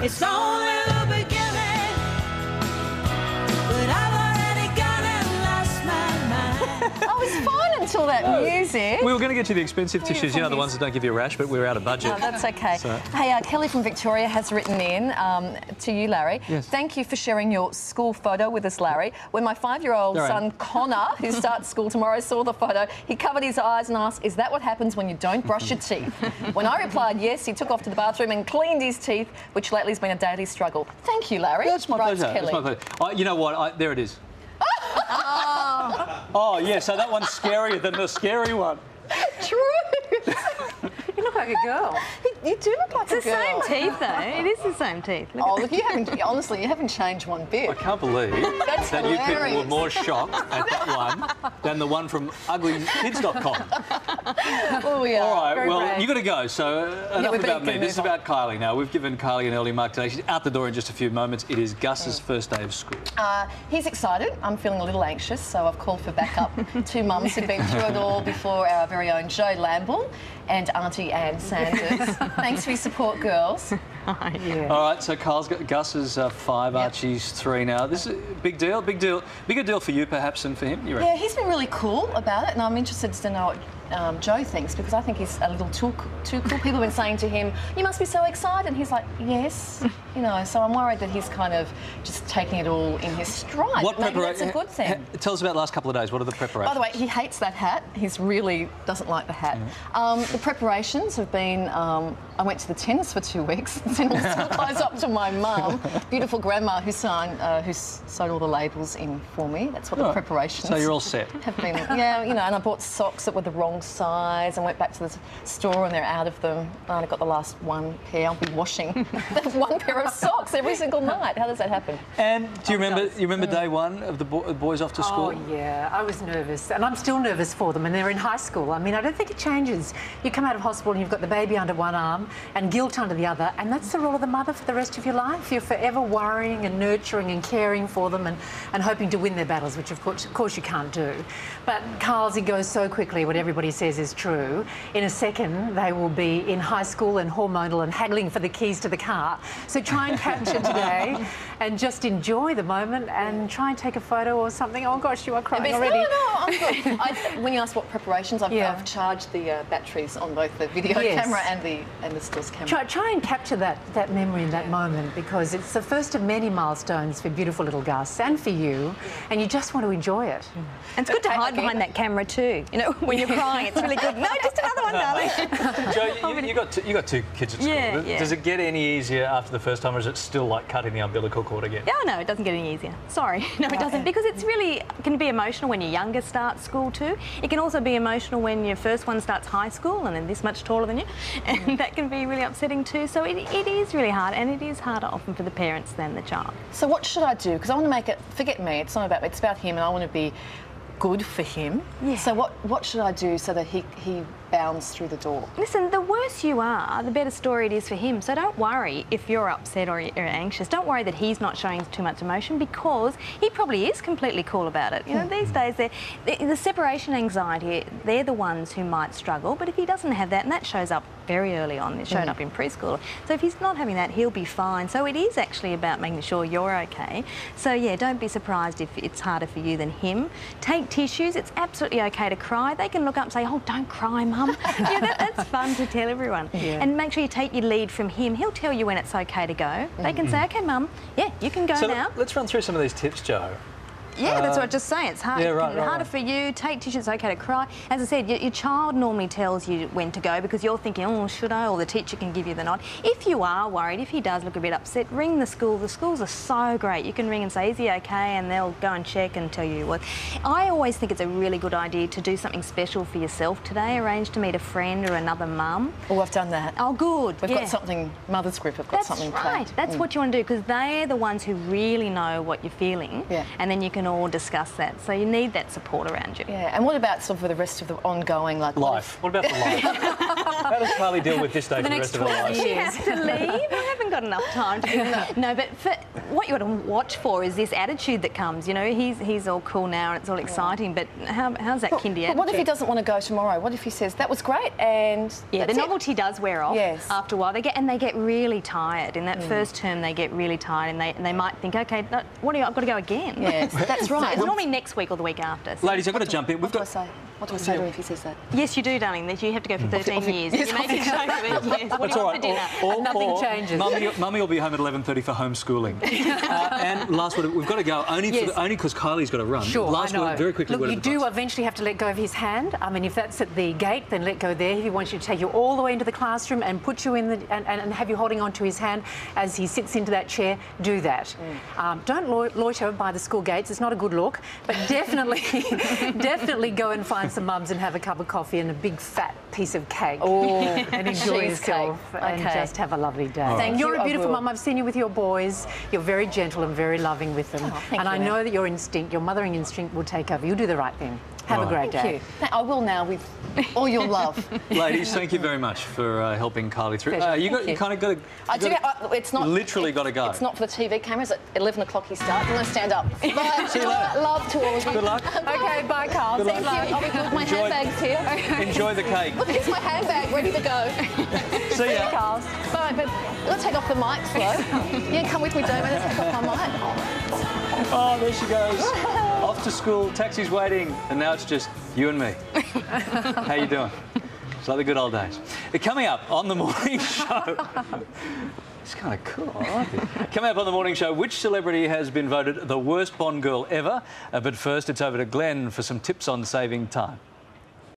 It's only the beginning, but I've already gone and lost my mind. Oh, it's fine until that music. We were going to get you the expensive tissues, you know, the ones that don't give you a rash, but we were out of budget. Oh, that's okay. So. Hey, Kelly from Victoria has written in to you, Larry. Yes. Thank you for sharing your school photo with us, Larry. When my 5-year-old son, Connor, who starts school tomorrow, saw the photo, he covered his eyes and asked, is that what happens when you don't brush your teeth? When I replied yes, he took off to the bathroom and cleaned his teeth, which lately has been a daily struggle. Thank you, Larry. That's my pleasure. Kelly. That's my pleasure. You know what? There it is. Oh, yeah, so that one's scarier than the scary one. True. You look like a girl. You do look like a girl. It's the same teeth, though. It is the same teeth. Look, you haven't, honestly, you haven't changed one bit. I can't believe That's that you people hilarious. were more shocked at that one than the one from uglykids.com. Oh, yeah. All right, Very well, brave. you got to go, so enough we better about me. move This is on. about Kylie now. We've given Kylie an early mark today. She's out the door in just a few moments. It is Gus's first day of school. He's excited. I'm feeling a little anxious, so I've called for backup. 2 mums who've been through it all before, our very own Joe Lamble and Auntie Anne Sanders. Thanks for your support, girls. Yeah. All right, so Gus is 5, Archie's 3 now. This is a big deal, bigger deal for you perhaps than for him, you reckon? Yeah, he's been really cool about it, and I'm interested to know what Joe thinks, because I think he's a little too cool. People have been saying to him, you must be so excited, and he's like, yes. You know, so I'm worried that he's kind of just taking it all in his stride. Maybe that's a good thing. Tell us about the last couple of days. What are the preparations? By the way, he hates that hat. He really doesn't like the hat. The preparations have been, I went to the tennis for 2 weeks, sent all the school clothes up to my mum, beautiful grandma who sewed all the labels in for me. That's what the preparations So you're all set? have been. Yeah, you know, and I bought socks that were the wrong size and went back to the store and they're out of them. And I got the last one pair. I'll be washing that one pair of socks every single night. How does that happen? And do you remember day one of the boys off to school? Oh, yeah, I was nervous, and I'm still nervous for them, and they're in high school. I mean, I don't think it changes. You come out of hospital and you've got the baby under one arm and guilt under the other, and that's the role of the mother for the rest of your life. You're forever worrying and nurturing and caring for them and hoping to win their battles, which of course you can't do. But Carl's, it goes so quickly, what everybody says is true. In a second, they will be in high school and hormonal and haggling for the keys to the car. So try and capture today and just enjoy the moment and try and take a photo or something. Oh, gosh, you are crying already. No, I'm good. When you ask what preparations, I've charged the batteries on both the video camera and the stills camera. Try and capture that memory in that moment, because it's the first of many milestones for beautiful little Gus and for you, and you just want to enjoy it. And it's good to hide behind that camera too. You know, when you're crying, it's really good. No, just another one, darling. Joe, you got 2 kids at school. Yeah. Does it get any easier after the first time, or is it still like cutting the umbilical cord again? Oh, no, it doesn't get any easier. Sorry. No, it doesn't. Because it's really can be emotional when your youngest starts school too. It can also be emotional when your first one starts high school and then this much taller than you. And that can be really upsetting too. So it is really hard, and it is harder often for the parents than the child. So what should I do? Because I want to make it, forget me, it's not about me, it's about him, and I want to be good for him. Yeah. So what should I do so that he bounds through the door? Listen, the worse you are, the better story it is for him. So don't worry if you're upset or you're anxious. Don't worry that he's not showing too much emotion, because he probably is completely cool about it. You know, these days, the separation anxiety, they're the ones who might struggle. But if he doesn't have that, and that shows up very early on, it showed up in preschool. So if he's not having that, he'll be fine. So it is actually about making sure you're okay. So yeah, don't be surprised if it's harder for you than him. Take tissues. It's absolutely okay to cry. They can look up and say, oh, don't cry, Mum. That's fun to tell everyone. Yeah. And make sure you take your lead from him. He'll tell you when it's okay to go. They can say, okay, Mum, yeah, you can go now. Let's run through some of these tips, Joe. Yeah, that's what I just say. It's hard, harder for you. Take tissues, it's okay to cry. As I said, your child normally tells you when to go, because you're thinking, oh, should I? Or the teacher can give you the nod. If you are worried, if he does look a bit upset, ring the school. The schools are so great. You can ring and say, is he okay? And they'll go and check and tell you what. I always think it's a really good idea to do something special for yourself today. Arrange to meet a friend or another mum. Oh, I've done that. Oh, good. We've got something, Mother's Group have got something planned. That's what you want to do, because they're the ones who really know what you're feeling. Yeah. And then you can can all discuss that. So you need that support around you. Yeah, and what about sort of for the rest of the ongoing, like... Life. What about for life? How does Kylie deal with this day for the rest of her life? She has to leave. I haven't got enough time to do that. No, but what you got to watch for is this attitude that comes. You know, he's all cool now and it's all exciting, but how's that kindy attitude? But what if he doesn't want to go tomorrow? What if he says, that was great, and the novelty does wear off after a while. They get really tired. In that first term, they get really tired, and they might think, okay, I've got to go again. Yes, that's right. So it's normally next week or the week after. So Ladies, I've got to jump in. What do I say to him if he says that? yes, you do, darling. That you have to go for 13 years. Yes, You make a joke of it. Yes. What do you want for dinner? Nothing changes. Mummy will be home at 11:30 for homeschooling. And last word, we've got to go only because Kylie's got to run. Sure, last I know. word, very quickly. Look, you do eventually have to let go of his hand. I mean, if that's at the gate, then let go there. If he wants you to take you all the way into the classroom and put you in and have you holding onto his hand as he sits into that chair, do that. Don't loiter by the school gates. It's not a good look. But definitely, definitely go and find some mums and have a cup of coffee and a big fat piece of cake. And enjoy yourself and just have a lovely day. Thank you. You're a beautiful mum. I've seen you with your boys. You're very gentle and very loving with them. And I know that your instinct, your mothering instinct will take over. You'll do the right thing. Have a great day. Thank you. I will now with all your love. Ladies, thank you very much for helping Kylie through. You kind of got to... I do. It's not... Literally got to go. It's not for the TV cameras. At 11 o'clock he starts. I'm going to stand up. Bye. See you later. Love to all of you. Good luck. Okay, bye, Carl. Good Thank you. I'll be with my handbags here. Enjoy the cake. Look, here's my handbag ready to go. See ya. Carl. Bye, but let's take off the mics, though. Yeah, come with me, David. Let's take off my mic. Oh, there she goes. Off to school, taxi's waiting, and now it's just you and me. How you doing? It's like the good old days. Coming up on the morning show. It's kind of cool, I like it. Coming up on the morning show, which celebrity has been voted the worst Bond girl ever? But first, it's over to Glenn for some tips on saving time.